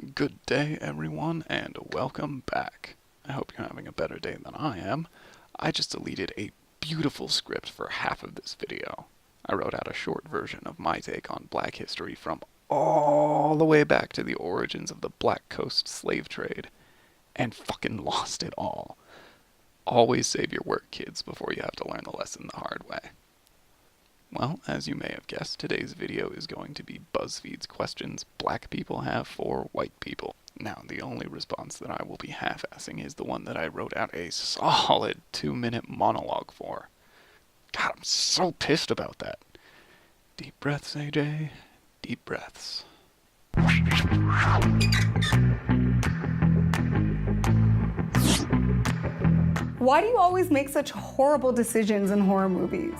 Good day, everyone, and welcome back. I hope you're having a better day than I am. I just deleted a beautiful script for half of this video. I wrote out a short version of my take on Black history from all the way back to the origins of the Black Coast slave trade, and fucking lost it all. Always save your work, kids, before you have to learn the lesson the hard way. Well, as you may have guessed, today's video is going to be Buzzfeed's questions Black people have for white people. Now, the only response that I will be half-assing is the one that I wrote out a solid 2-minute monologue for. God, I'm so pissed about that. Deep breaths, AJ. Deep breaths. Why do you always make such horrible decisions in horror movies?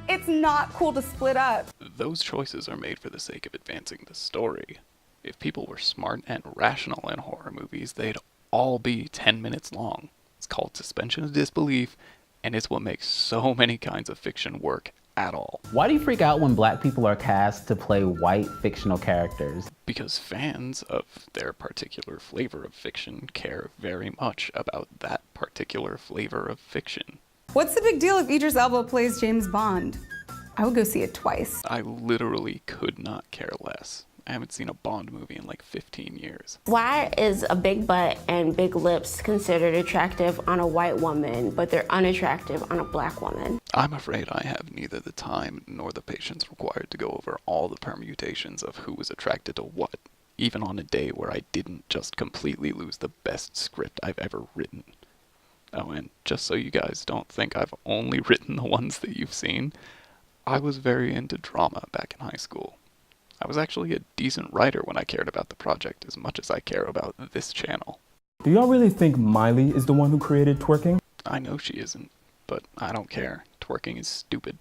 It's not cool to split up. Those choices are made for the sake of advancing the story. If people were smart and rational in horror movies, they'd all be 10 minutes long. It's called suspension of disbelief, and it's what makes so many kinds of fiction work at all. Why do you freak out when Black people are cast to play white fictional characters? Because fans of their particular flavor of fiction care very much about that particular flavor of fiction. What's the big deal if Idris Elba plays James Bond? I would go see it twice. I literally could not care less. I haven't seen a Bond movie in like 15 years. Why is a big butt and big lips considered attractive on a white woman, but they're unattractive on a Black woman? I'm afraid I have neither the time nor the patience required to go over all the permutations of who was attracted to what, even on a day where I didn't just completely lose the best script I've ever written. Oh, and just so you guys don't think I've only written the ones that you've seen, I was very into drama back in high school. I was actually a decent writer when I cared about the project as much as I care about this channel. Do y'all really think Miley is the one who created twerking? I know she isn't, but I don't care. Twerking is stupid.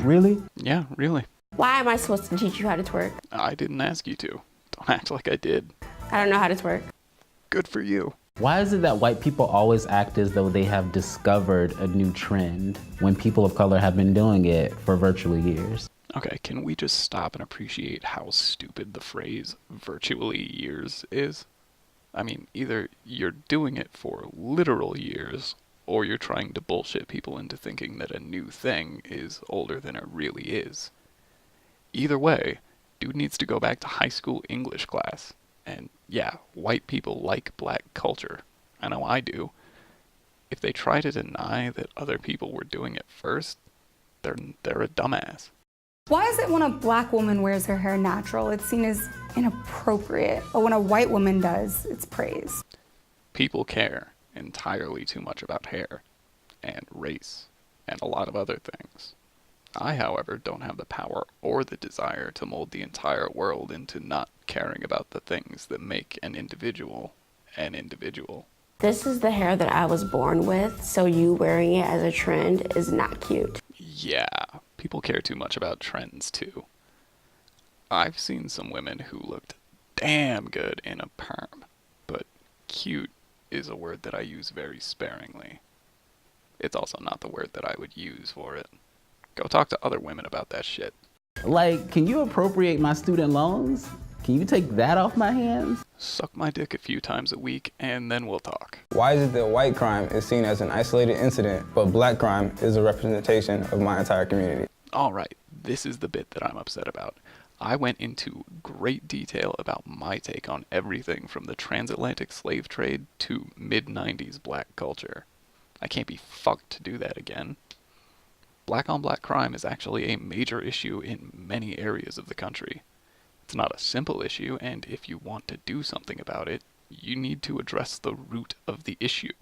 Really? Yeah, really. Why am I supposed to teach you how to twerk? I didn't ask you to. Don't act like I did. I don't know how to twerk. Good for you. Why is it that white people always act as though they have discovered a new trend when people of color have been doing it for virtually years? Okay, can we just stop and appreciate how stupid the phrase virtually years is? I mean, either you're doing it for literal years, or you're trying to bullshit people into thinking that a new thing is older than it really is. Either way, dude needs to go back to high school English class. And yeah, white people like Black culture. I know I do. If they try to deny that other people were doing it first, they're a dumbass. Why is it when a Black woman wears her hair natural, it's seen as inappropriate, but when a white woman does, it's praised? People care entirely too much about hair, and race, and a lot of other things. I, however, don't have the power or the desire to mold the entire world into not caring about the things that make an individual an individual. This is the hair that I was born with, so you wearing it as a trend is not cute. Yeah, people care too much about trends too. I've seen some women who looked damn good in a perm, but cute is a word that I use very sparingly. It's also not the word that I would use for it. Go talk to other women about that shit. Like, can you appropriate my student loans? Can you take that off my hands? Suck my dick a few times a week, and then we'll talk. Why is it that white crime is seen as an isolated incident, but Black crime is a representation of my entire community? Alright, this is the bit that I'm upset about. I went into great detail about my take on everything from the transatlantic slave trade to mid-90s Black culture. I can't be fucked to do that again. Black on Black crime is actually a major issue in many areas of the country. It's not a simple issue, and if you want to do something about it, you need to address the root of the issue.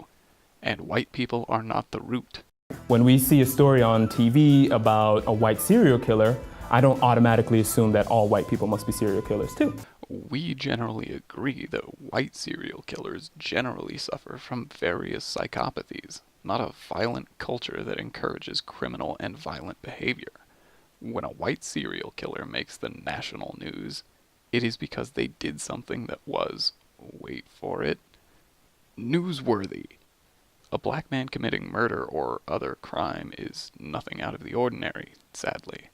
And white people are not the root. When we see a story on TV about a white serial killer, I don't automatically assume that all white people must be serial killers too. We generally agree that white serial killers generally suffer from various psychopathies, not a violent culture that encourages criminal and violent behavior. When a white serial killer makes the national news, it is because they did something that was, wait for it, newsworthy. A Black man committing murder or other crime is nothing out of the ordinary, sadly.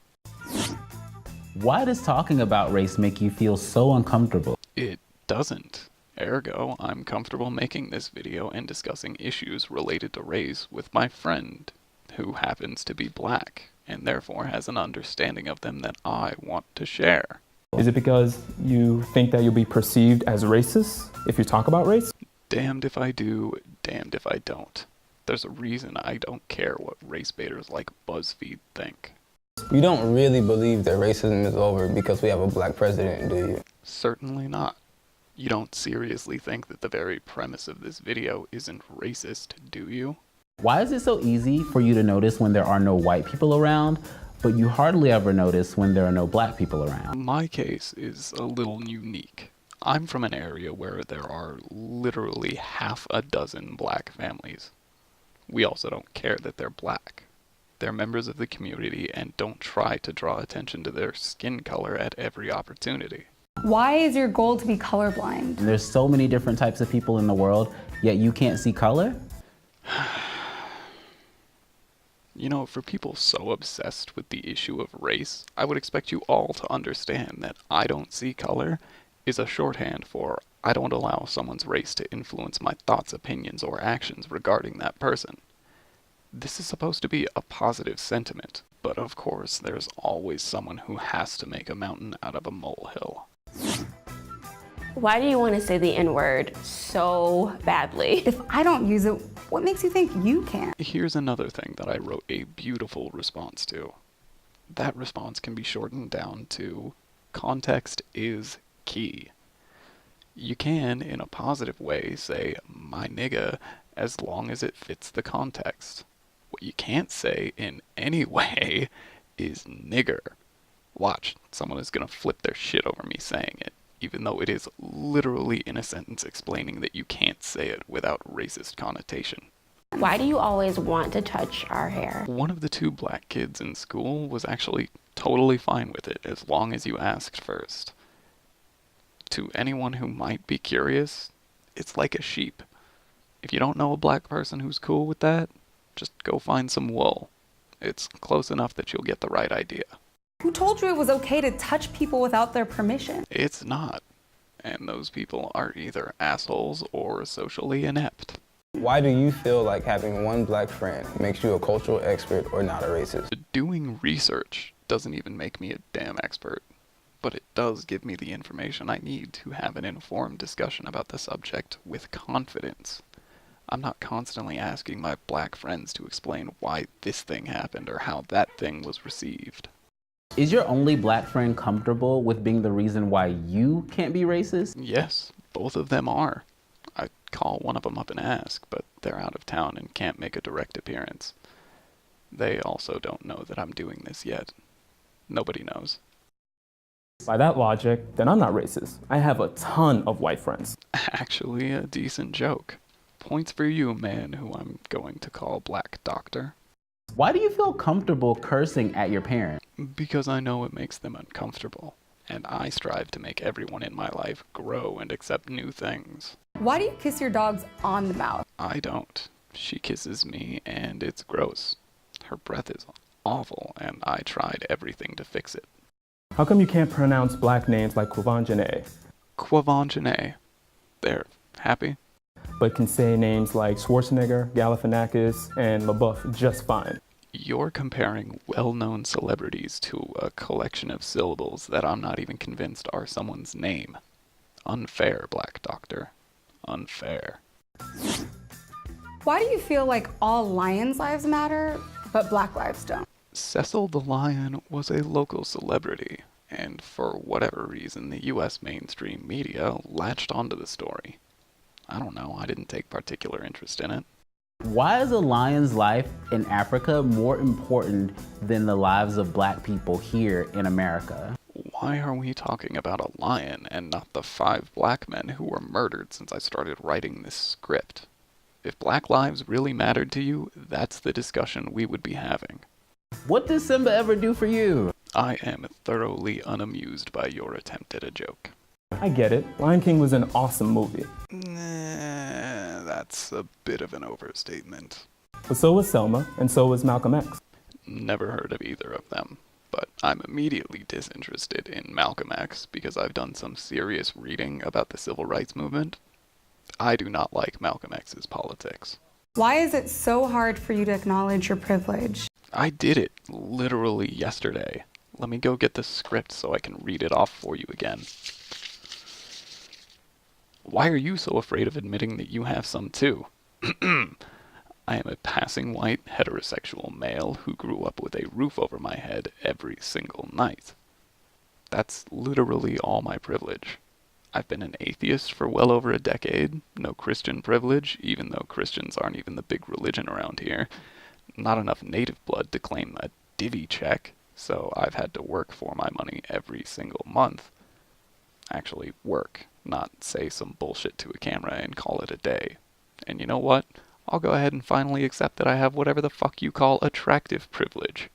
Why does talking about race make you feel so uncomfortable? It doesn't. Ergo, I'm comfortable making this video and discussing issues related to race with my friend, who happens to be black, and therefore has an understanding of them that I want to share. Is it because you think that you'll be perceived as racist if you talk about race? Damned if I do, damned if I don't. There's a reason I don't care what race baiters like Buzzfeed think. You don't really believe that racism is over because we have a black president, do you? Certainly not. You don't seriously think that the very premise of this video isn't racist, do you? Why is it so easy for you to notice when there are no white people around, but you hardly ever notice when there are no black people around? My case is a little unique. I'm from an area where there are literally half a dozen black families. We also don't care that they're black. They're members of the community and don't try to draw attention to their skin color at every opportunity. Why is your goal to be colorblind? And there's so many different types of people in the world, yet you can't see color? You know, for people so obsessed with the issue of race, I would expect you all to understand that I don't see color is a shorthand for I don't allow someone's race to influence my thoughts, opinions, or actions regarding that person. This is supposed to be a positive sentiment, but of course there's always someone who has to make a mountain out of a molehill. Why do you want to say the N-word so badly? If I don't use it, what makes you think you can't? Here's another thing that I wrote a beautiful response to. That response can be shortened down to context is key. You can, in a positive way, say my nigga as long as it fits the context. What you can't say in any way is nigger. Watch, someone is gonna flip their shit over me saying it, even though it is literally in a sentence explaining that you can't say it without racist connotation. Why do you always want to touch our hair? One of the two black kids in school was actually totally fine with it as long as you asked first. To anyone who might be curious, it's like a sheep. If you don't know a black person who's cool with that, just go find some wool. It's close enough that you'll get the right idea. Who told you it was okay to touch people without their permission? It's not. And those people are either assholes or socially inept. Why do you feel like having one black friend makes you a cultural expert or not a racist? Doing research doesn't even make me a damn expert, but it does give me the information I need to have an informed discussion about the subject with confidence. I'm not constantly asking my black friends to explain why this thing happened or how that thing was received. Is your only black friend comfortable with being the reason why you can't be racist? Yes, both of them are. I call one of them up and ask, but they're out of town and can't make a direct appearance. They also don't know that I'm doing this yet. Nobody knows. By that logic, then I'm not racist. I have a ton of white friends. Actually, a decent joke. Points for you, man, who I'm going to call Black Doctor. Why do you feel comfortable cursing at your parents? Because I know it makes them uncomfortable, and I strive to make everyone in my life grow and accept new things. Why do you kiss your dogs on the mouth? I don't. She kisses me, and it's gross. Her breath is awful, and I tried everything to fix it. How come you can't pronounce black names like Quvenzhané, Quvenzhané. There, happy? but can say names like Schwarzenegger, Galifianakis, and LaBeouf just fine? You're comparing well-known celebrities to a collection of syllables that I'm not even convinced are someone's name. Unfair, Black Doctor. Unfair. Why do you feel like all lions' lives matter, but black lives don't? Cecil the Lion was a local celebrity, and for whatever reason, the US mainstream media latched onto the story. I don't know, I didn't take particular interest in it. Why is a lion's life in Africa more important than the lives of black people here in America? Why are we talking about a lion and not the 5 black men who were murdered since I started writing this script? If black lives really mattered to you, that's the discussion we would be having. What does Simba ever do for you? I am thoroughly unamused by your attempt at a joke. I get it. Lion King was an awesome movie. Nah, that's a bit of an overstatement. But so was Selma, and so was Malcolm X. Never heard of either of them. but I'm immediately disinterested in Malcolm X because I've done some serious reading about the civil rights movement. I do not like Malcolm X's politics. Why is it so hard for you to acknowledge your privilege? I did it literally yesterday. Let me go get the script so I can read it off for you again. Why are you so afraid of admitting that you have some too? I am a passing white heterosexual male who grew up with a roof over my head every single night. That's literally all my privilege. I've been an atheist for well over a decade, no Christian privilege, even though Christians aren't even the big religion around here. Not enough native blood to claim a divvy check, so I've had to work for my money every single month. Actually work, not say some bullshit to a camera and call it a day. And you know what? I'll go ahead and finally accept that I have whatever the fuck you call attractive privilege.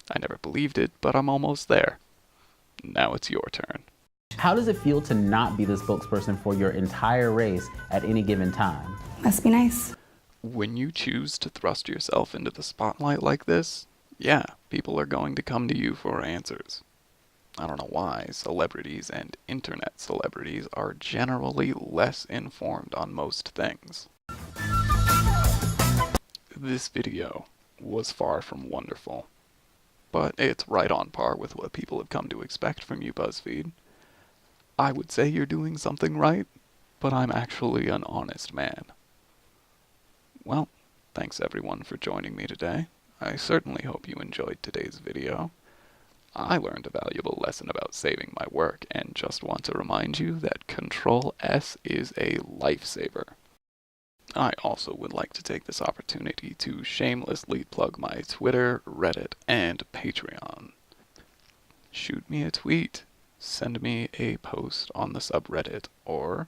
I never believed it, but I'm almost there. Now it's your turn. How does it feel to not be the spokesperson for your entire race at any given time? Must be nice. When you choose to thrust yourself into the spotlight like this, yeah, people are going to come to you for answers. I don't know why celebrities and internet celebrities are generally less informed on most things. This video was far from wonderful, but it's right on par with what people have come to expect from you, Buzzfeed. I would say you're doing something right, but I'm actually an honest man. Well, thanks everyone for joining me today. I certainly hope you enjoyed today's video. I learned a valuable lesson about saving my work and just want to remind you that Control-S is a lifesaver. I also would like to take this opportunity to shamelessly plug my Twitter, Reddit, and Patreon. Shoot me a tweet, send me a post on the subreddit, or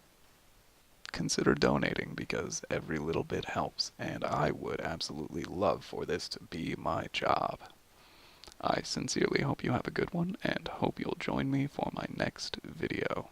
consider donating because every little bit helps and I would absolutely love for this to be my job. I sincerely hope you have a good one and hope you'll join me for my next video.